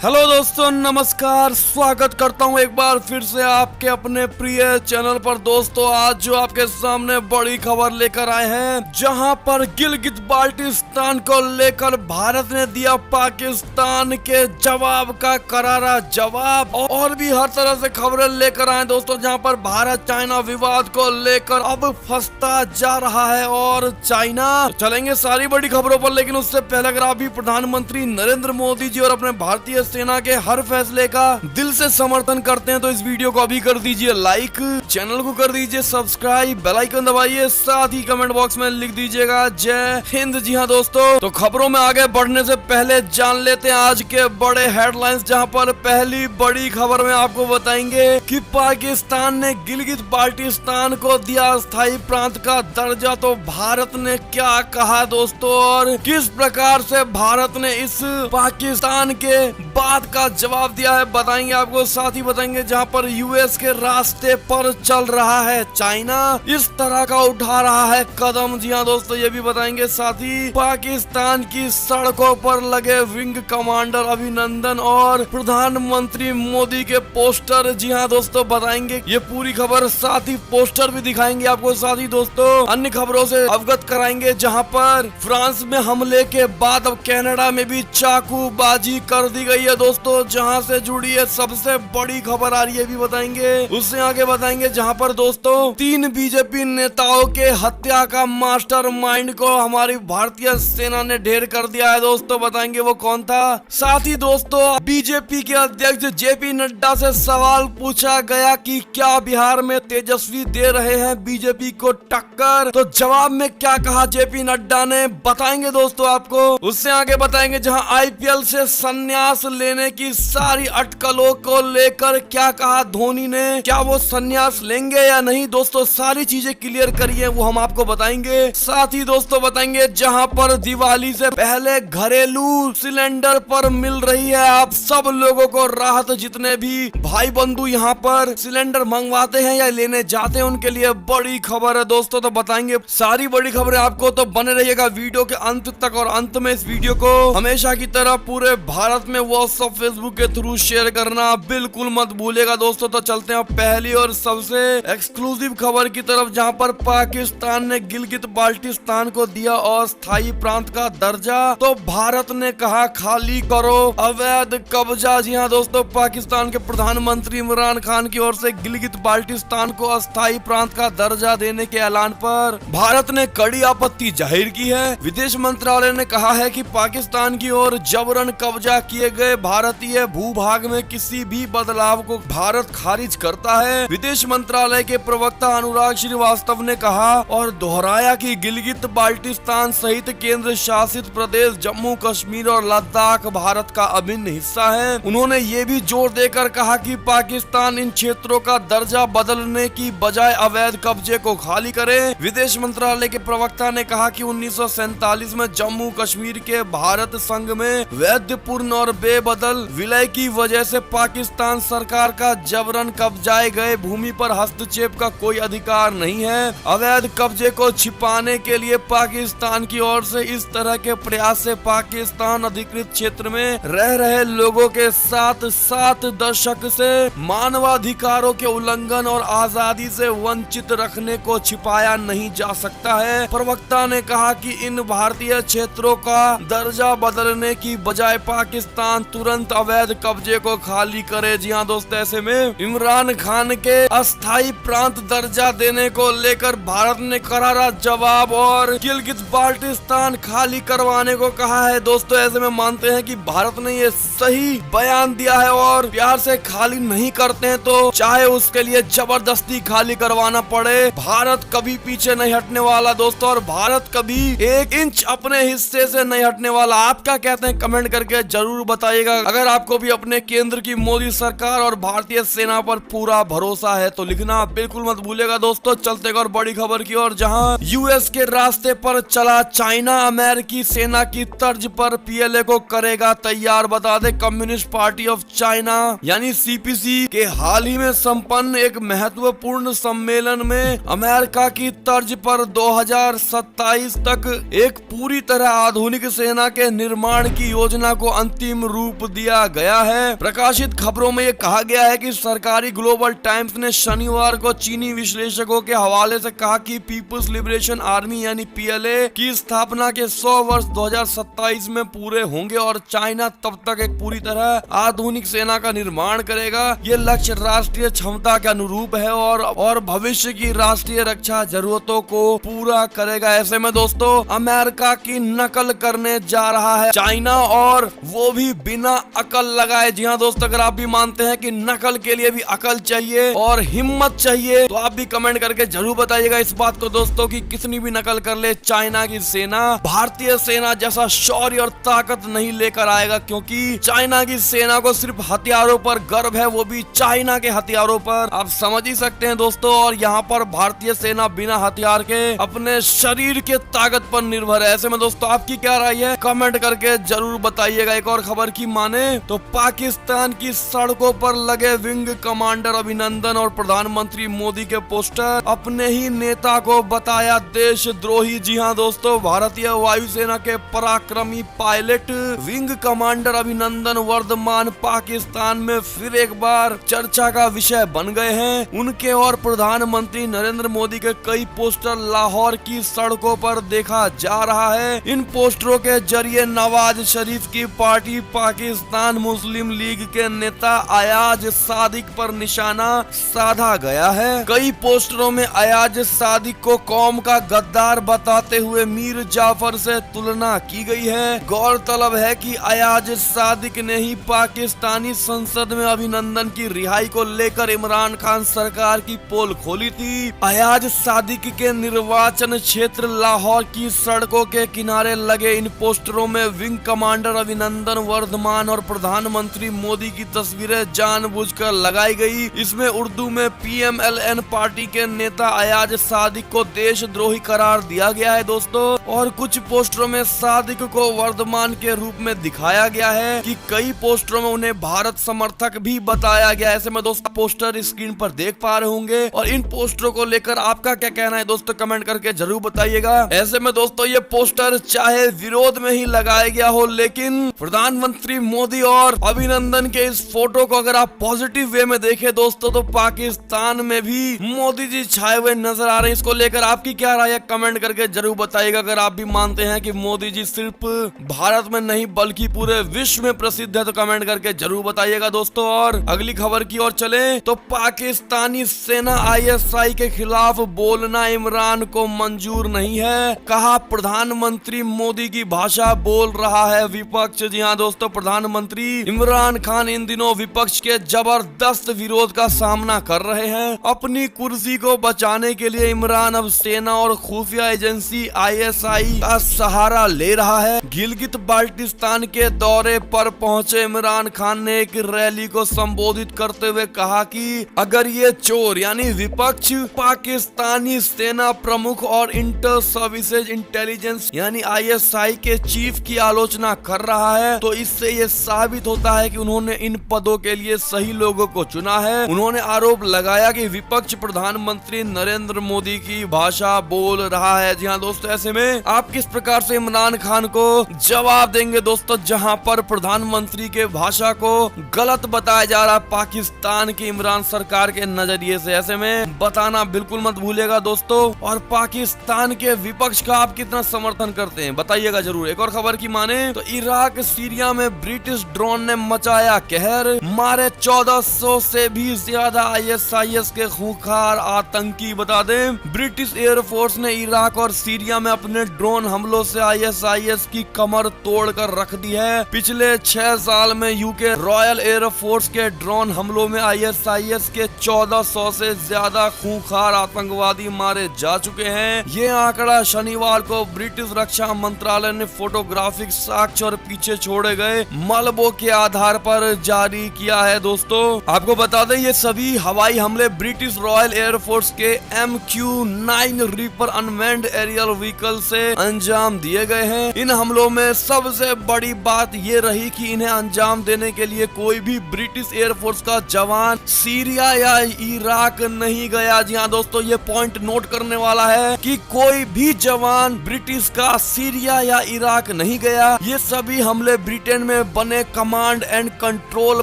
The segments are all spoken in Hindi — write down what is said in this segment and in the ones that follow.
हेलो दोस्तों, नमस्कार। स्वागत करता हूं एक बार फिर से आपके अपने प्रिय चैनल पर। दोस्तों, आज जो आपके सामने बड़ी खबर लेकर आए हैं, जहां पर गिलगित बाल्टिस्तान को लेकर भारत ने दिया पाकिस्तान के जवाब का करारा जवाब। और भी हर तरह से खबरें लेकर आए दोस्तों, जहां पर भारत चाइना विवाद को लेकर अब फंसता जा रहा है और चाइना। चलेंगे सारी बड़ी खबरों पर, लेकिन उससे पहले अगर आप भी प्रधानमंत्री नरेंद्र मोदी जी और अपने भारतीय सेना के हर फैसले का दिल से समर्थन करते हैं तो इस वीडियो को अभी कर दीजिए लाइक, चैनल को कर दीजिए सब्सक्राइब, बेल आइकन दबाइए, साथ ही कमेंट बॉक्स में लिख दीजिएगा जय हिंद। जी हाँ दोस्तों, तो खबरों में आगे बढ़ने से पहले जान लेते हैं आज के बड़े हेडलाइंस, जहां पर पहली बड़ी खबर में आपको बताएंगे कि पाकिस्तान ने गिलगित बाल्टिस्तान को दिया स्थायी प्रांत का दर्जा। तो भारत ने क्या कहा दोस्तों और किस प्रकार से भारत ने इस पाकिस्तान के बात का जवाब दिया है, बताएंगे आपको। साथ ही बताएंगे जहां पर यूएस के रास्ते पर चल रहा है चाइना, इस तरह का उठा रहा है कदम। जी हाँ दोस्तों, ये भी बताएंगे। साथ ही पाकिस्तान की सड़कों पर लगे विंग कमांडर अभिनंदन और प्रधानमंत्री मोदी के पोस्टर। जी हाँ दोस्तों, बताएंगे ये पूरी खबर, साथ ही पोस्टर भी दिखाएंगे आपको। साथ ही दोस्तों अन्य खबरों से अवगत कराएंगे, जहां पर फ्रांस में हमले के बाद अब कनाडा में भी चाकूबाजी कर दी गई है दोस्तों, जहां से जुड़ी है सबसे बड़ी खबर आ रही है, भी बताएंगे। उससे आगे बताएंगे जहां पर दोस्तों 3 बीजेपी नेताओं के हत्या का मास्टरमाइंड को हमारी भारतीय सेना ने ढेर कर दिया है दोस्तों, बताएंगे वो कौन था। साथ ही दोस्तों बीजेपी के अध्यक्ष जेपी नड्डा से सवाल पूछा गया कि क्या बिहार में तेजस्वी दे रहे हैं बीजेपी को टक्कर, तो जवाब में क्या कहा जेपी नड्डा ने, बताएंगे दोस्तों आपको। उससे आगे बताएंगे जहां आईपीएल से संन्यास लेने की सारी अटकलों को लेकर क्या कहा धोनी ने, क्या वो संन्यास लेंगे या नहीं दोस्तों, सारी चीजें क्लियर करिए वो हम आपको बताएंगे। साथ ही दोस्तों बताएंगे जहां पर दिवाली से पहले घरेलू सिलेंडर पर मिल रही है आप सब लोगों को राहत। जितने भी भाई बंधु यहाँ पर सिलेंडर मंगवाते हैं या लेने जाते हैं उनके लिए बड़ी खबर है दोस्तों, तो बताएंगे सारी बड़ी खबरें आपको। तो बने रहिएगा वीडियो के अंत तक, और अंत में इस वीडियो को हमेशा की तरह पूरे भारत में व्हाट्सएप फेसबुक के थ्रू शेयर करना बिल्कुल मत भूलेगा दोस्तों। तो चलते हैं पहली और सबसे एक्सक्लूसिव खबर की तरफ, जहां पर पाकिस्तान ने गिलगित बाल्टिस्तान को दिया अस्थायी प्रांत का दर्जा। तो भारत ने कहा खाली करो अवैध कब्जा। जी हाँ दोस्तों, पाकिस्तान के प्रधानमंत्री इमरान खान की ओर से गिलगित बाल्टिस्तान को अस्थायी प्रांत का दर्जा देने के ऐलान पर भारत ने कड़ी आपत्ति जाहिर की है। विदेश मंत्रालय ने कहा है कि पाकिस्तान की ओर जबरन कब्जा किए गए भारतीय भूभाग में किसी भी बदलाव को भारत खारिज करता है। विदेश मंत्रालय के प्रवक्ता अनुराग श्रीवास्तव ने कहा और दोहराया कि गिलगित बाल्टिस्तान सहित केंद्र शासित प्रदेश जम्मू कश्मीर और लद्दाख भारत का अभिन्न हिस्सा है। उन्होंने ये भी जोर देकर कहा कि पाकिस्तान इन क्षेत्रों का दर्जा बदलने की बजाय अवैध कब्जे को खाली करे। विदेश मंत्रालय के प्रवक्ता ने कहा कि 1947 में जम्मू कश्मीर के भारत संघ में वैधपूर्ण और बेबदल विलय की वजह से पाकिस्तान सरकार का जबरन कब्जाए गए भूमि पर हस्तक्षेप का कोई अधिकार नहीं है। अवैध कब्जे को छिपाने के लिए पाकिस्तान की ओर से इस तरह के प्रयास से पाकिस्तान अधिकृत क्षेत्र में रह रहे लोगों के साथ 7 दशक से मानवाधिकारों के उल्लंघन और आजादी से वंचित रखने को छिपाया नहीं जा सकता है। प्रवक्ता ने कहा कि इन भारतीय क्षेत्रों का दर्जा बदलने की बजाय पाकिस्तान तुरंत अवैध कब्जे को खाली करे। जी हाँ दोस्तों, ऐसे में इमरान खान के अस्थायी प्रांत दर्जा देने को लेकर भारत ने करारा जवाब और गिलगित बाल्टिस्तान खाली करवाने को कहा है दोस्तों। ऐसे में मानते हैं कि भारत ने ये सही बयान दिया है और प्यार से खाली नहीं करते हैं तो चाहे उसके लिए जबरदस्ती खाली करवाना पड़े, भारत कभी पीछे नहीं हटने वाला दोस्तों, और भारत कभी 1 इंच अपने हिस्से से नहीं हटने वाला। आप क्या कहते हैं कमेंट करके जरूर बताइएगा। अगर आपको भी अपने केंद्र की मोदी सरकार और भारतीय सेना पर पूरा भरोसा है तो लिखना बिल्कुल मत भूलेगा दोस्तों। चलते और बड़ी खबर की ओर, जहां यूएस के रास्ते पर चला चाइना, अमेरिकी सेना की तर्ज पर पीएलए को करेगा तैयार। बता दे कम्युनिस्ट पार्टी ऑफ चाइना यानी सीपीसी के हाल ही में संपन्न एक महत्वपूर्ण सम्मेलन में अमेरिका की तर्ज पर 2027 तक एक पूरी तरह आधुनिक सेना के निर्माण की योजना को अंतिम रूप रूप दिया गया है। प्रकाशित खबरों में ये कहा गया है कि सरकारी ग्लोबल टाइम्स ने शनिवार को चीनी विश्लेषकों के हवाले से कहा कि पीपुल्स लिबरेशन आर्मी यानी पीएलए की स्थापना के 100 वर्ष 2027 में पूरे होंगे और चाइना तब तक एक पूरी तरह आधुनिक सेना का निर्माण करेगा। ये लक्ष्य राष्ट्रीय क्षमता के अनुरूप है और भविष्य की राष्ट्रीय रक्षा जरूरतों को पूरा करेगा। ऐसे में दोस्तों अमेरिका की नकल करने जा रहा है चाइना, और वो भी बिना अकल लगाए। जी हाँ दोस्तों, अगर आप भी मानते हैं कि नकल के लिए भी अकल चाहिए और हिम्मत चाहिए तो आप भी कमेंट करके जरूर बताइएगा इस बात को दोस्तों कि कितनी भी नकल कर ले चाइना की सेना भारतीय सेना जैसा शौर्य और ताकत नहीं लेकर आएगा, क्योंकि चाइना की सेना को सिर्फ हथियारों पर गर्व है, वो भी चाइना के हथियारों पर। आप समझ ही सकते हैं दोस्तों, और यहाँ पर भारतीय सेना बिना हथियार के अपने शरीर के ताकत पर निर्भर है। ऐसे में दोस्तों आपकी क्या राय है, कमेंट करके जरूर बताइएगा। एक और खबर की माने तो पाकिस्तान की सड़कों पर लगे विंग कमांडर अभिनंदन और प्रधानमंत्री मोदी के पोस्टर अपने ही नेता को बताया देशद्रोही। जी हाँ दोस्तों, भारतीय वायुसेना के पराक्रमी pilot wing commander Abhinandan Varthaman Pakistan में फिर एक बार चर्चा का विषय बन गए हैं। उनके और प्रधानमंत्री नरेंद्र मोदी के कई पोस्टर लाहौर की सड़कों पर देखा जा रहा है। इन पोस्टरों के जरिए नवाज शरीफ की पार्टी पाकिस्तान मुस्लिम लीग के नेता अयाज सादिक पर निशाना साधा गया है। कई पोस्टरों में अयाज सादिक को कौम का गद्दार बताते हुए मीर जाफर से तुलना की गई है। गौरतलब है कि अयाज सादिक ने ही पाकिस्तानी संसद में अभिनंदन की रिहाई को लेकर इमरान खान सरकार की पोल खोली थी। अयाज सादिक के निर्वाचन क्षेत्र लाहौर की सड़कों के किनारे लगे इन पोस्टरों में विंग कमांडर अभिनंदन वर्धमान और प्रधानमंत्री मोदी की तस्वीरें जानबूझकर लगाई गई। इसमें उर्दू में पीएमएलएन पार्टी के नेता अयाज सादिक को देशद्रोही करार दिया गया है दोस्तों, और कुछ पोस्टरों में सादिक को वर्धमान के रूप में दिखाया गया है कि कई पोस्टरों में उन्हें भारत समर्थक भी बताया गया है। ऐसे में दोस्तों पोस्टर स्क्रीन पर देख पा रहे होंगे, और इन पोस्टरों को लेकर आपका क्या कहना है दोस्तों, कमेंट करके जरूर बताइएगा। ऐसे में दोस्तों ये पोस्टर चाहे विरोध में ही लगाया गया हो, लेकिन प्रधानमंत्री मोदी और अभिनंदन के इस फोटो को अगर आप पॉजिटिव वे में देखें दोस्तों तो पाकिस्तान में भी मोदी जी छाए हुए नजर आ रहे हैं। इसको लेकर आपकी क्या राय है, कमेंट करके जरूर बताइएगा। अगर आप भी मानते हैं कि मोदी जी सिर्फ भारत में नहीं बल्कि पूरे विश्व में प्रसिद्ध है तो कमेंट करके जरूर बताइएगा दोस्तों। और अगली खबर की ओर चले तो पाकिस्तानी सेना आईएसआई के खिलाफ बोलना इमरान को मंजूर नहीं है, कहा प्रधानमंत्री मोदी की भाषा बोल रहा है विपक्ष। जी हाँ दोस्तों, प्रधानमंत्री इमरान खान इन दिनों विपक्ष के जबरदस्त विरोध का सामना कर रहे हैं। अपनी कुर्सी को बचाने के लिए इमरान अब सेना और खुफिया एजेंसी आईएसआई का सहारा ले रहा है। गिलगित बाल्टिस्तान के दौरे पर पहुंचे इमरान खान ने एक रैली को संबोधित करते हुए कहा कि अगर ये चोर यानी विपक्ष पाकिस्तानी सेना प्रमुख और इंटर सर्विसेज इंटेलिजेंस यानी आईएसआई के चीफ की आलोचना कर रहा है तो इससे ये साबित होता है कि उन्होंने इन पदों के लिए सही लोगों को चुना है। उन्होंने आरोप लगाया कि विपक्ष प्रधानमंत्री नरेंद्र मोदी की भाषा बोल रहा है। जी हाँ दोस्तों, ऐसे में आप किस प्रकार से इमरान खान को जवाब देंगे दोस्तों, जहां पर प्रधानमंत्री के भाषा को गलत बताया जा रहा है पाकिस्तान की इमरान सरकार के नजरिए से। ऐसे में बताना बिल्कुल मत भूलिएगा दोस्तों, और पाकिस्तान के विपक्ष का आप कितना समर्थन करते हैं बताइएगा जरूर। एक और खबर की माने तो इराक सीरिया में ब्रिटिश ड्रोन ने मचाया कहर, मारे 1400 से भी ज्यादा आईएसआईएस के खूंखार आतंकी। बता दें ब्रिटिश एयरफोर्स ने इराक और सीरिया में अपने ड्रोन हमलों से आईएसआईएस की कमर तोड़कर रख दी है। पिछले 6 साल में यूके रॉयल एयरफोर्स के ड्रोन हमलों में आईएसआईएस के 1400 से ज्यादा खूंखार आतंकवादी मारे जा चुके हैं। ये आंकड़ा शनिवार को ब्रिटिश रक्षा मंत्रालय ने फोटोग्राफिक साक्ष्य और पीछे छोड़े गए मलबों के आधार पर जारी किया है। दोस्तों आपको बता दें ये सभी हवाई हमले ब्रिटिश रॉयल एयरफोर्स के MQ-9 reaper unmanned aerial vehicle से अंजाम दिए गए हैं। इन हमलों में सबसे बड़ी बात ये रही कि इन्हें अंजाम देने के लिए कोई भी ब्रिटिश एयरफोर्स का जवान सीरिया या इराक नहीं गया। जी हाँ दोस्तों, ये पॉइंट नोट करने वाला है कि कोई भी जवान ब्रिटिश का सीरिया या इराक नहीं गया। ये सभी हमले ब्रिटेन में में बने कमांड एंड कंट्रोल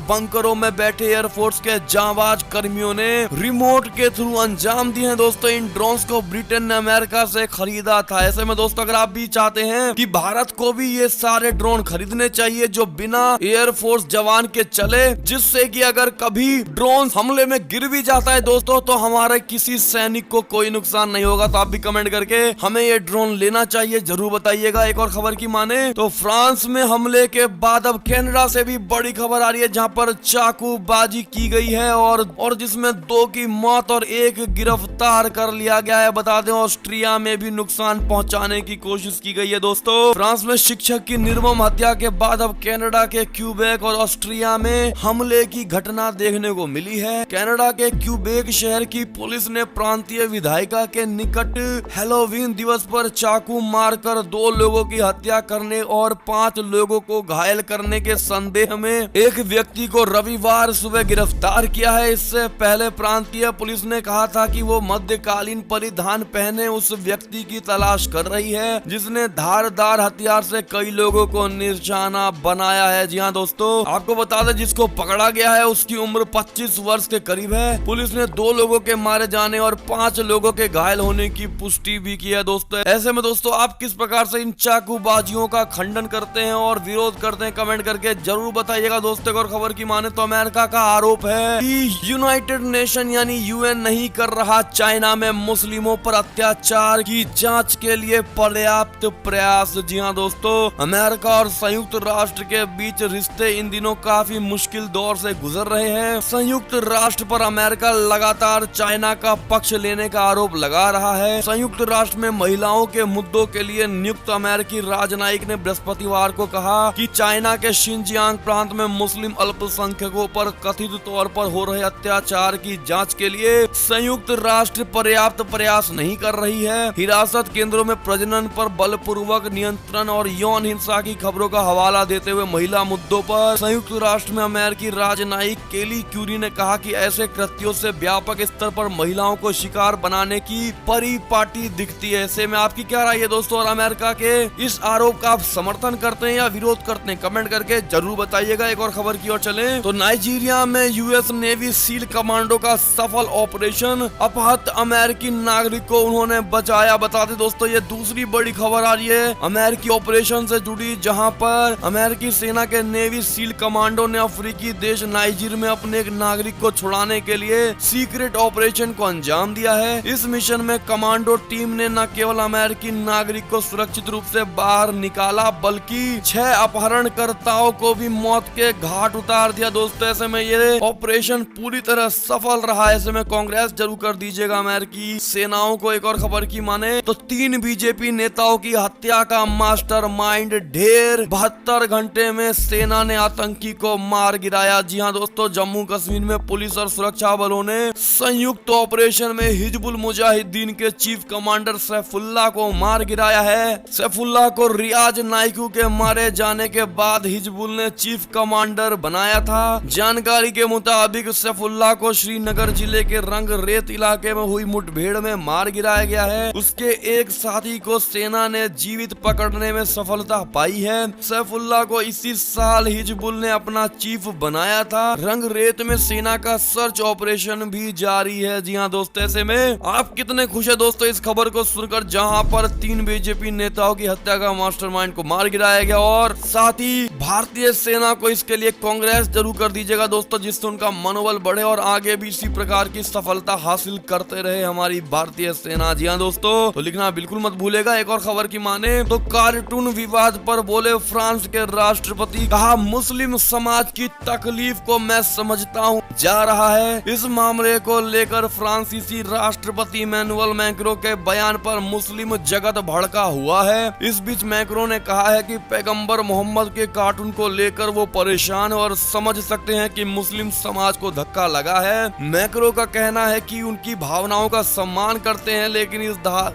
बंकरों में बैठे एयरफोर्स के जांबाज कर्मियों ने रिमोट के थ्रू अंजाम दिए हैं दोस्तों। इन ड्रोन्स को ब्रिटेन ने अमेरिका से खरीदा था। ऐसे में दोस्तों अगर आप भी चाहते हैं कि भारत को भी ये सारे ड्रोन खरीदने चाहिए जो बिना एयरफोर्स जवान के चले, जिससे कि अगर कभी ड्रोन हमले में गिर भी जाता है दोस्तों तो हमारे किसी सैनिक को कोई नुकसान नहीं होगा। तो आप भी कमेंट करके हमें ये ड्रोन लेना चाहिए जरूर बताइएगा। एक और खबर की माने तो फ्रांस में हमले के बाद अब कनाडा से भी बड़ी खबर आ रही है जहां पर चाकूबाजी की गई है और जिसमें 2 की मौत और 1 गिरफ्तार कर लिया गया है। बता दें ऑस्ट्रिया में भी नुकसान पहुंचाने की कोशिश की गई है दोस्तों। फ्रांस में शिक्षक की निर्मम हत्या के बाद अब कनाडा के क्यूबेक और ऑस्ट्रिया में हमले की घटना देखने को मिली है। कनाडा के क्यूबेक शहर की पुलिस ने प्रांतीय विधायिका के निकट हैलोवीन दिवस पर चाकू मारकर 2 लोगों की हत्या करने और 5 लोगों को घायल करने के संदेह में एक व्यक्ति को रविवार सुबह गिरफ्तार किया है। इससे पहले प्रांतीय पुलिस ने कहा था कि वो मध्यकालीन परिधान पहने उस व्यक्ति की तलाश कर रही है जिसने धारदार हथियार से कई लोगों को निशाना बनाया है। जी हाँ दोस्तों, आपको बता दें जिसको पकड़ा गया है उसकी उम्र 25 वर्ष के करीब है। पुलिस ने 2 लोगों के मारे जाने और 5 लोगों के घायल होने की पुष्टि भी की है दोस्तों। ऐसे में दोस्तों आप किस प्रकार से इन चाकूबाजियों का खंडन करते हैं और विरोध करते हैं कमेंट करके जरूर बताइएगा दोस्तों। और खबर की माने तो अमेरिका का आरोप है कि यूनाइटेड नेशन यानी यूएन नहीं कर रहा चाइना में मुस्लिमों पर अत्याचार की जांच के लिए पर्याप्त प्रयास। जी हाँ दोस्तों, अमेरिका और संयुक्त राष्ट्र के बीच रिश्ते इन दिनों काफी मुश्किल दौर से गुजर रहे हैं। संयुक्त राष्ट्र पर अमेरिका लगातार चाइना का पक्ष लेने का आरोप लगा रहा है। संयुक्त राष्ट्र में महिलाओं के मुद्दों के लिए नियुक्त अमेरिकी राजनयिक ने बृहस्पतिवार को कहा कि चाइना के शिनजियांग प्रांत में मुस्लिम अल्पसंख्यकों पर कथित तौर पर हो रहे अत्याचार की जांच के लिए संयुक्त राष्ट्र पर्याप्त प्रयास नहीं कर रही है। हिरासत केंद्रों में प्रजनन पर बलपूर्वक नियंत्रण और यौन हिंसा की खबरों का हवाला देते हुए महिला मुद्दों पर संयुक्त राष्ट्र में अमेरिकी राजनयिक केली क्यूरी ने कहा कि ऐसे कृत्यों से व्यापक स्तर पर महिलाओं को शिकार बनाने की परिपाटी दिखती है। ऐसे में आपकी क्या राय है दोस्तों और अमेरिका के इस आरोप का आप समर्थन करते हैं या विरोध करते हैं कमेंट करके जरूर बताइएगा। एक और खबर की ओर चले तो नाइजीरिया में यूएस नेवी सील कमांडो का सफल ऑपरेशन, अपहत अमेरिकी नागरिक को उन्होंने बचाया। बता दें दोस्तों ये दूसरी बड़ी खबर आ रही है अमेरिकी ऑपरेशन से जुड़ी, जहां पर अमेरिकी सेना के नेवी सील कमांडो ने अफ्रीकी देश नाइजीर में अपने एक नागरिक को छुड़ाने के लिए सीक्रेट ऑपरेशन को अंजाम दिया है। इस मिशन में कमांडो टीम ने न केवल अमेरिकी नागरिक को सुरक्षित रूप से बाहर निकाला बल्कि 6 अपहरणकर्ताओं को भी मौत के घाट उतार दिया दोस्तों। ऐसे में ये ऑपरेशन पूरी तरह सफल रहा। ऐसे में कांग्रेस जरूर कर दीजिएगा अमेरिकी सेनाओं को। एक और खबर की माने तो 3 बीजेपी नेताओं की हत्या का मास्टरमाइंड ढेर, 72 घंटे में सेना ने आतंकी को मार गिराया। जी हाँ दोस्तों, जम्मू कश्मीर में पुलिस और सुरक्षा बलों ने संयुक्त ऑपरेशन में हिजबुल मुजाहिदीन के चीफ कमांडर सैफुल्लाह को मार गिराया है। सैफुल्लाह को रियाज नाइकू के मारे जाने के बाद हिजबुल ने चीफ कमांडर बनाया था। जानकारी के मुताबिक सैफुल्लाह को श्रीनगर जिले के रंग रेत इलाके में हुई मुठभेड़ में मार गिराया गया है। उसके एक साथी को सेना ने जीवित पकड़ने में सफलता पाई है। सैफुल्लाह को इसी साल हिजबुल ने अपना चीफ बनाया था। रंग रेत में सेना का सर्च ऑपरेशन भी जारी है। जी हाँ दोस्तों, ऐसे में आप कितने खुश है दोस्तों इस खबर को सुनकर, जहां पर 3 बीजेपी नेताओं की हत्या का मास्टरमाइंड को मार गिराया गया और साथ ही भारतीय सेना को इसके लिए कांग्रेस जरूर कर दीजिएगा दोस्तों, जिससे उनका मनोबल बढ़े और आगे भी इसी प्रकार की सफलता हासिल करते रहे हमारी भारतीय सेना। जी हाँ दोस्तों, तो लिखना बिल्कुल मत भूलेगा। एक और खबर की माने तो कार्टून विवाद पर बोले फ्रांस के राष्ट्रपति, कहा मुस्लिम समाज की तकलीफ को मैं समझता हूँ जा रहा है। इस मामले को लेकर फ्रांसीसी राष्ट्रपति इमैनुअल मैक्रों के बयान पर मुस्लिम जगत भड़का हुआ है। इस बीच मैक्रों ने कहा है कि पैगंबर मोहम्मद के कार्टून को लेकर वो परेशान और समझ सकते हैं कि मुस्लिम समाज को धक्का लगा है। मैक्रों का कहना है कि उनकी भावनाओं का सम्मान करते हैं, लेकिन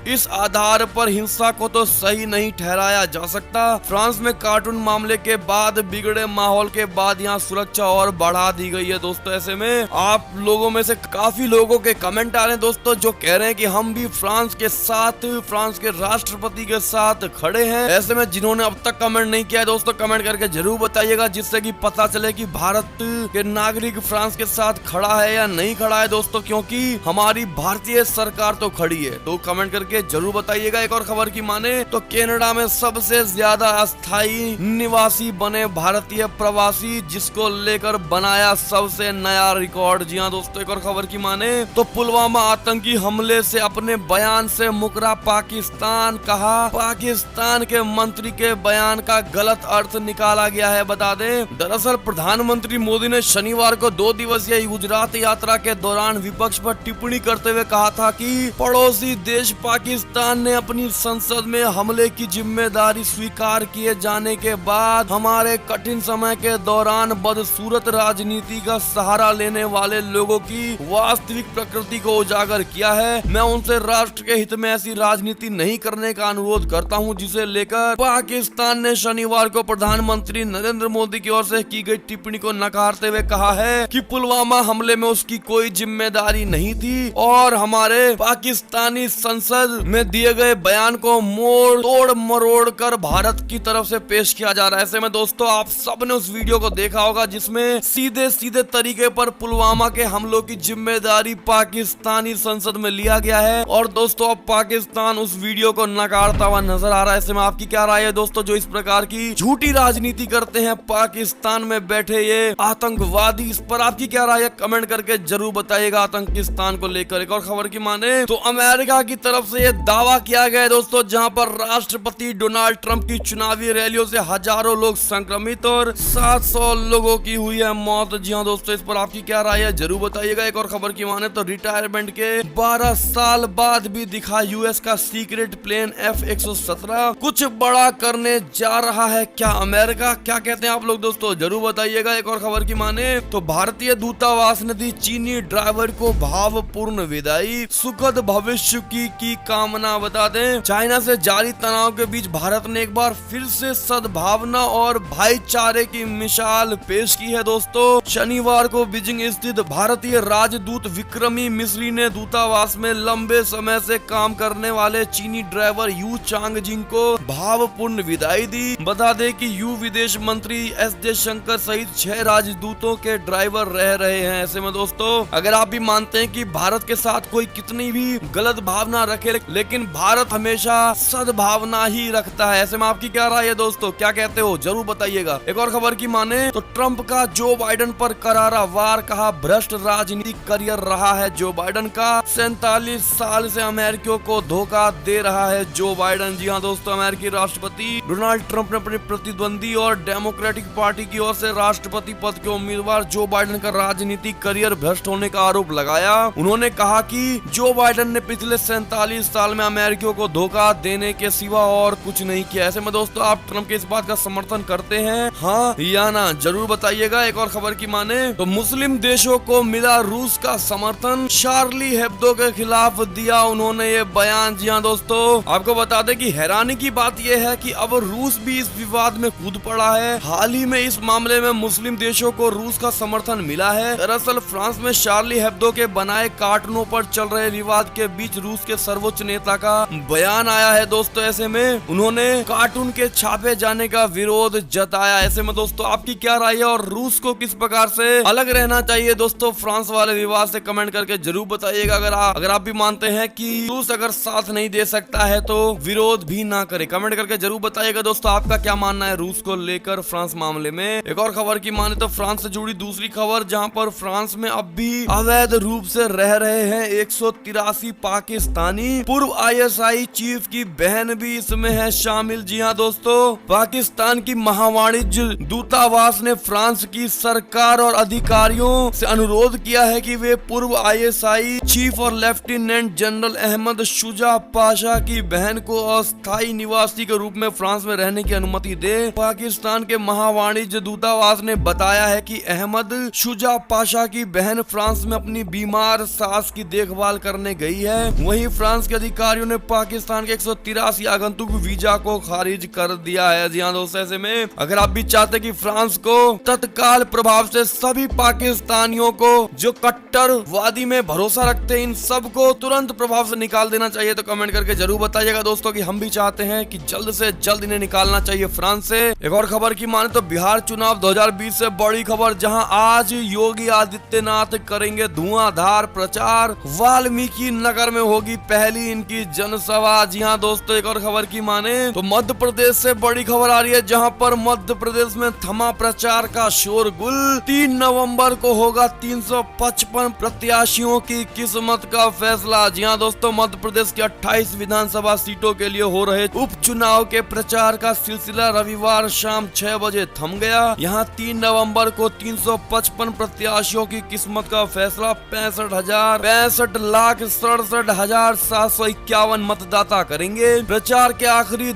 इस आधार पर हिंसा को तो सही नहीं ठहराया जा सकता। फ्रांस में कार्टून मामले के बाद बिगड़े माहौल के बाद यहाँ सुरक्षा और बढ़ा दी गई है दोस्तों। ऐसे में आप लोगों में से काफी लोगों के कमेंट आ रहे हैं दोस्तों जो कह रहे हैं कि हम भी फ्रांस के साथ, फ्रांस के राष्ट्रपति के साथ खड़े हैं। ऐसे में जिन्होंने अब तक कमेंट नहीं किया है दोस्तों, कमेंट करके जरूर बताइएगा, जिससे कि पता चले कि भारत के नागरिक फ्रांस के साथ खड़ा है या नहीं खड़ा है दोस्तों, क्योंकि हमारी भारतीय सरकार तो खड़ी है। तो कमेंट करके जरूर बताइएगा। एक और खबर की माने तो कनाडा में सबसे ज्यादा अस्थायी निवासी बने भारतीय प्रवासी, जिसको लेकर बनाया सबसे नया रिकॉर्ड। जी हाँ दोस्तों, एक और खबर की माने तो पुलवामा आतंकी हमले से अपने बयान से मुकरा पाकिस्तान। कहा पाकिस्तान के मंत्री के बयान का गलत अर्थ निकाला गया है। बता दें, दरअसल प्रधानमंत्री मोदी ने शनिवार को 2 दिवसीय गुजरात यात्रा के दौरान विपक्ष पर टिप्पणी करते हुए कहा था कि पड़ोसी देश पाकिस्तान ने अपनी संसद में हमले की जिम्मेदारी स्वीकार किए जाने के बाद हमारे कठिन समय के दौरान बदसूरत राजनीति का सहारा लेने वाले लोगों की वास्तविक प्रकृति को उजागर किया है। मैं उनसे राष्ट्र के हित में ऐसी राजनीति नहीं करने का अनुरोध करता हूं, जिसे लेकर पाकिस्तान ने शनिवार को प्रधानमंत्री नरेंद्र मोदी की ओर से की गई टिप्पणी को नकारते हुए कहा है कि पुलवामा हमले में उसकी कोई जिम्मेदारी नहीं थी और हमारे पाकिस्तानी संसद में दिए गए बयान को मोड़ तोड़ मरोड़ कर भारत की तरफ से पेश किया जा रहा है। ऐसे में दोस्तों, आप सब ने उस वीडियो को देखा होगा जिसमें सीधे सीधे तरीके पर पुलवामा के हमलों की जिम्मेदारी पाकिस्तानी संसद में लिया गया है। और दोस्तों, अब पाकिस्तान उस वीडियो को नकारता हुआ नजर आ रहा है। ऐसे में आपकी क्या राय है दोस्तों, जो इस प्रकार की झूठी राजनीति करते हैं पाकिस्तान में बैठे ये आतंकवादी? इस पर आपकी क्या राय है, कमेंट करके जरूर बताइएगा आतंकिस्तान को लेकर। एक और खबर की माने तो अमेरिका की तरफ से ये दावा किया गया है दोस्तों, जहां पर राष्ट्रपति डोनाल्ड ट्रंप की चुनावी रैलियों से हजारों लोग संक्रमित और 700 लोगों की हुई है मौत। जी हाँ दोस्तों, इस पर आपकी क्या राय है, जरूर बताइएगा। एक और खबर की माने तो रिटायरमेंट के 12 साल बाद भी दिखा यूएस का सीक्रेट प्लेन F-117 कुछ बड़ा करने जा रहा है क्या अमेरिका? क्या कहते हैं आप लोग दोस्तों, जरूर बताइएगा। एक और खबर की माने तो भारतीय दूतावास ने दी चीनी ड्राइवर को भावपूर्ण विदाई, सुखद भविष्य की कामना। बता दें, चाइना से जारी तनाव के बीच भारत ने एक बार फिर से सद्भावना और भाईचारे की मिसाल पेश की है दोस्तों। शनिवार को बीजिंग स्थित भारतीय राजदूत विक्रमी मिस्री ने दूतावास में लंबे समय से काम करने वाले चीनी ड्राइवर यू चांगजिंग को भावपूर्ण विदाई दी। बता दें कि यू विदेश मंत्री एस जयशंकर सहित 6 राजदूतों के ड्राइवर रह रहे हैं। ऐसे में दोस्तों, अगर आप भी मानते हैं कि भारत के साथ कोई कितनी भी गलत भावना रखे, लेकिन भारत हमेशा सद्भावना ही रखता है। ऐसे में आपकी क्या राय है दोस्तों, क्या कहते हो, जरूर बताइएगा। एक और खबर की माने तो ट्रंप का जो बाइडेन पर करारा वार, कहा भ्रष्ट राजनीतिक करियर रहा है जो बाइडेन का। 47 साल से अमेरिकियों को धोखा दे रहा है जो बाइडेन। जी हाँ दोस्तों, अमेरिकी राष्ट्रपति डोनाल्ड ट्रंप ने अपने प्रतिद्वंदी और डेमोक्रेटिक पार्टी की ओर से राष्ट्रपति पद के उम्मीदवार जो बाइडेन का राजनीतिक करियर भ्रष्ट होने का आरोप लगाया। उन्होंने कहा कि जो बाइडेन ने पिछले 47 साल में अमेरिकियों को धोखा देने के सिवा और कुछ नहीं किया। ऐसे में दोस्तों, आप ट्रंप के इस बात का समर्थन करते हैं, हाँ या ना, जरूर बताइएगा। एक और खबर की माने तो मुस्लिम देशों को मिला रूस का समर्थन, शार्ली हेब्दो के खिलाफ दिया उन्होंने ये बयान। जी हाँ दोस्तों, आपको बता दें कि हैरानी की बात यह है कि अब रूस भी इस विवाद में कूद पड़ा है। हाल ही में इस मामले में मुस्लिम देशों को रूस का समर्थन मिला है। दरअसल फ्रांस में शार्ली हेब्दो के बनाए कार्टूनों पर चल रहे विवाद के बीच रूस के सर्वोच्च नेता का बयान आया है दोस्तों। ऐसे में उन्होंने कार्टून के छापे जाने का विरोध जताया। ऐसे में दोस्तों, आपकी क्या राय है और रूस को किस प्रकार से अलग रहना चाहिए दोस्तों फ्रांस वाले विवाद से, कमेंट करके जरूर बताइएगा। अगर आप भी मानते हैं कि रूस अगर साथ नहीं दे सकता है तो विरोध भी ना करे, कमेंट करके जरूर बताइएगा दोस्तों, आपका क्या मानना है रूस को लेकर फ्रांस मामले में। एक और खबर की माने तो फ्रांस से जुड़ी दूसरी खबर, जहां पर फ्रांस में अब भी अवैध रूप से रह रहे हैं 183 पाकिस्तानी। पूर्व ISI चीफ की बहन भी इसमें है शामिल। जी हाँ दोस्तों, पाकिस्तान की महावाणिज्य दूतावास ने फ्रांस की सरकार और अधिकारियों से अनुरोध किया है कि वे पूर्व ISI चीफ और लेफ्टिनेंट जनरल अहमद शुजा पाशा की बहन को अस्थायी निवासी के रूप में फ्रांस में रहने की अनुमति दे। पाकिस्तान के महावाणिज्य दूतावास ने बताया है कि अहमद शुजा पाशा की बहन फ्रांस में अपनी बीमार सास की देखभाल करने गई है। वहीं फ्रांस के अधिकारियों ने पाकिस्तान के 183 आगंतुक वीजा को खारिज कर दिया है। जी हाँ दोस्तों, ऐसे में अगर आप भी चाहते कि फ्रांस को तत्काल प्रभाव से सभी पाकिस्तानियों को जो कट्टरवादी में भरोसा रखते हैं, इन सब को तुरंत प्रभाव से निकाल देना चाहिए, तो कमेंट करके जरूर बताइएगा दोस्तों कि हम भी चाहते हैं कि जल्द से जल्द इन्हें निकालना चाहिए फ्रांस से। एक और खबर की माने तो बिहार चुनाव 2020 से बड़ी खबर, जहां आज योगी आदित्यनाथ करेंगे धुआंधार प्रचार। वाल्मीकि नगर में होगी पहली इनकी जनसभा। जी हाँ दोस्तों, एक और खबर की माने तो मध्य प्रदेश से बड़ी खबर आ रही है, जहां पर मध्य प्रदेश में थमा प्रचार का शोरगुल। 3 नवंबर को होगा 355 प्रत्याशियों की किस्मत का फैसला। जी हाँ दोस्तों, मध्य प्रदेश की 28 विधानसभा सीटों के लिए हो रहे उपचुनाव के प्रचार का सिलसिला रविवार शाम 6 बजे थम गया। यहाँ 3 नवंबर को 355 प्रत्याशियों की किस्मत का फैसला 65,67,6751 मतदाता करेंगे। प्रचार के आखिरी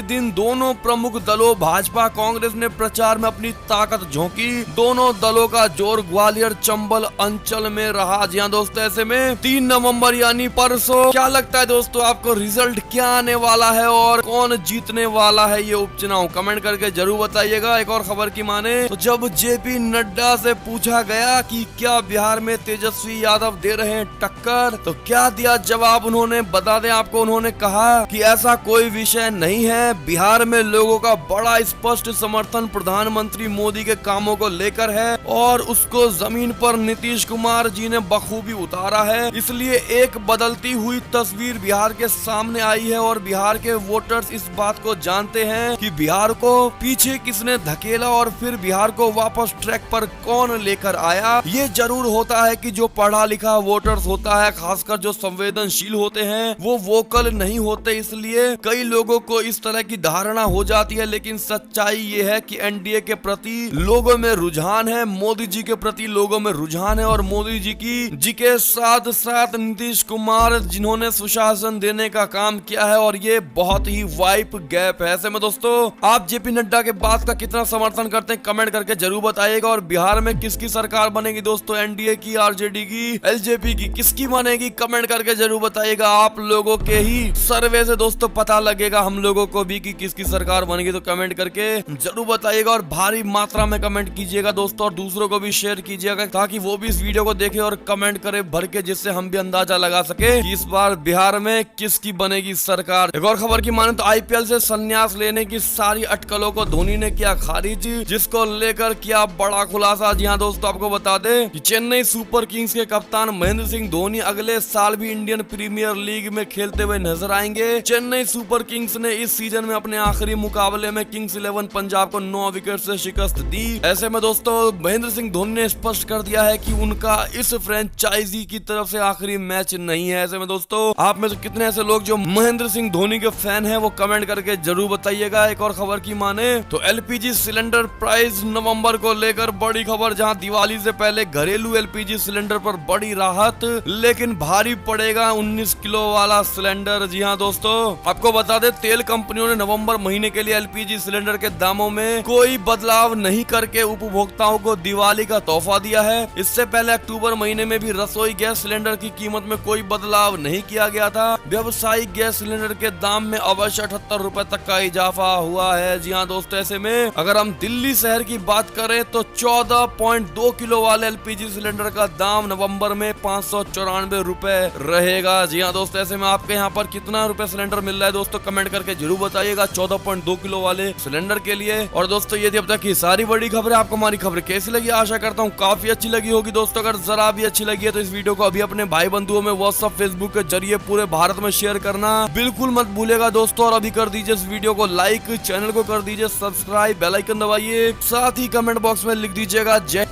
दिन दोनों प्रमुख दलों भाजपा कांग्रेस ने प्रचार में अपनी ताकत झोंकी। दोनों दलों का जोर ग्वालियर चंबल अंचल में रहा। जी हाँ दोस्तों, ऐसे में 3 नवंबर यानी परसों क्या लगता है दोस्तों आपको, रिजल्ट क्या आने वाला है और कौन जीतने वाला है ये उपचुनाव? कमेंट करके जरूर बताइएगा। एक और खबर की माने तो जब जेपी नड्डा से पूछा गया कि क्या बिहार में तेजस्वी यादव दे रहे हैं टक्कर, तो क्या दिया जवाब उन्होंने, बता दें आपको। उन्होंने कहा कि ऐसा कोई विषय नहीं है, बिहार में लोगों का बड़ा स्पष्ट समर्थन प्रधानमंत्री मोदी के कामों को लेकर है और उसको जमीन पर नीतीश कुमार जी ने बखूबी उतारा है। इसलिए एक बदलती हुई तस्वीर बिहार के सामने आई है और बिहार के वोटर्स इस बात को जानते हैं कि बिहार को पीछे किसने धकेला और फिर बिहार को वापस ट्रैक पर कौन लेकर आया। ये जरूर होता है कि जो पढ़ा लिखा वोटर्स होता है, खासकर जो संवेदनशील होते हैं, वो वोकल नहीं होते, इसलिए कई लोगों को इस तरह की धारणा हो जाती है। लेकिन सच्चाई ये है कि एनडीए के प्रति लोगों में रुझान है, मोदी जी के प्रति लोगों में रुझान है और मोदी जी के साथ साथ नीतीश कुमार जिन्होंने सुशासन देने का काम किया है और ये बहुत ही वाइप गैप है। ऐसे में दोस्तों आप जेपी नड्डा के बात का कितना समर्थन करते हैं कमेंट करके जरूर बताइएगा। और बिहार में किसकी सरकार बनेगी दोस्तों, एनडीए की, आरजेडी की, एलजेपी की, किसकी बनेगी कमेंट करके जरूर बताइएगा। आप लोगों के ही सर्वे से दोस्तों पता लगेगा हम लोगों को भी कि किसकी सरकार बनेगी, तो कमेंट करके जरूर बताइएगा और भारी मात्रा में कमेंट कीजिएगा दोस्तों और दूसरों को भी शेयर कीजिएगा ताकि वो भी इस वीडियो को देखे और कमेंट करे भर के, जिससे हम भी अंदाजा लगा सके कि इस बार बिहार में किसकी बनेगी सरकार। एक और खबर की माने तो आईपीएल से संन्यास लेने की सारी अटकलों को धोनी ने किया खारिज, जिसको लेकर किया बड़ा खुलासा। जी हाँ दोस्तों, आपको बता दें कि चेन्नई सुपर किंग्स के कप्तान महेंद्र सिंह धोनी अगले साल भी इंडियन प्रीमियर लीग में खेलते हुए नजर आएंगे। चेन्नई सुपर किंग्स ने इस सीजन में अपने आखिरी मुकाबले में किंग्स 11 पंजाब को 9 विकेट से शिकस्त दी। ऐसे में दोस्तों महेंद्र सिंह धोनी ने स्पष्ट कर दिया है कि उनका इस फ्रेंचाइजी की तरफ से आखिरी मैच नहीं है। ऐसे में दोस्तों आप में से कितने ऐसे लोग जो महेंद्र सिंह धोनी के फैन हैं वो कमेंट करके जरूर बताइएगा। एक और खबर की माने तो एलपीजी सिलेंडर प्राइस नवंबर को लेकर बड़ी खबर, जहां दिवाली से पहले घरेलू एलपीजी सिलेंडर पर बड़ी राहत, लेकिन भारी पड़ेगा 19 किलो वाला सिलेंडर। जी हाँ दोस्तों, आपको बता दें तेल कंपनियों ने नवंबर महीने के लिए एलपीजी सिलेंडर के दामों में कोई बदलाव नहीं करके उपभोक्ताओं को दिवाली का तोहफा दिया है। इससे पहले अक्टूबर महीने में भी रसोई गैस सिलेंडर की कीमत में कोई बदलाव नहीं किया गया था। व्यावसायिक गैस सिलेंडर के दाम में अवश्य 78 रुपए तक का इजाफा हुआ है। जी हाँ दोस्तों, ऐसे में अगर हम दिल्ली शहर की बात करें तो 14.2 किलो वाले एलपीजी सिलेंडर का दाम नवंबर में 594 रुपए रहेगा। जी हाँ दोस्तों, ऐसे में आपके यहाँ पर कितना रुपए सिलेंडर मिल रहा है दोस्तों कमेंट करके जरूर बताइएगा 14.2 किलो वाले सिलेंडर के लिए। और दोस्तों ये थी अब तक की सारी बड़ी खबरें। आपको हमारी खबरें कैसी लगी, आशा करता हूँ काफी अच्छी लगी होगी दोस्तों। अगर जरा भी अच्छी लगी है तो इस वीडियो को अभी अपने भाई बंधुओं में व्हाट्सएप फेसबुक के जरिए पूरे भारत में शेयर करना बिल्कुल मत भूलेगा दोस्तों। और अभी कर दीजिए इस वीडियो को लाइक, चैनल को कर दीजिए सब्सक्राइब, बेल आइकन दबाइए, साथ ही कमेंट बॉक्स में लिख दीजिएगा जय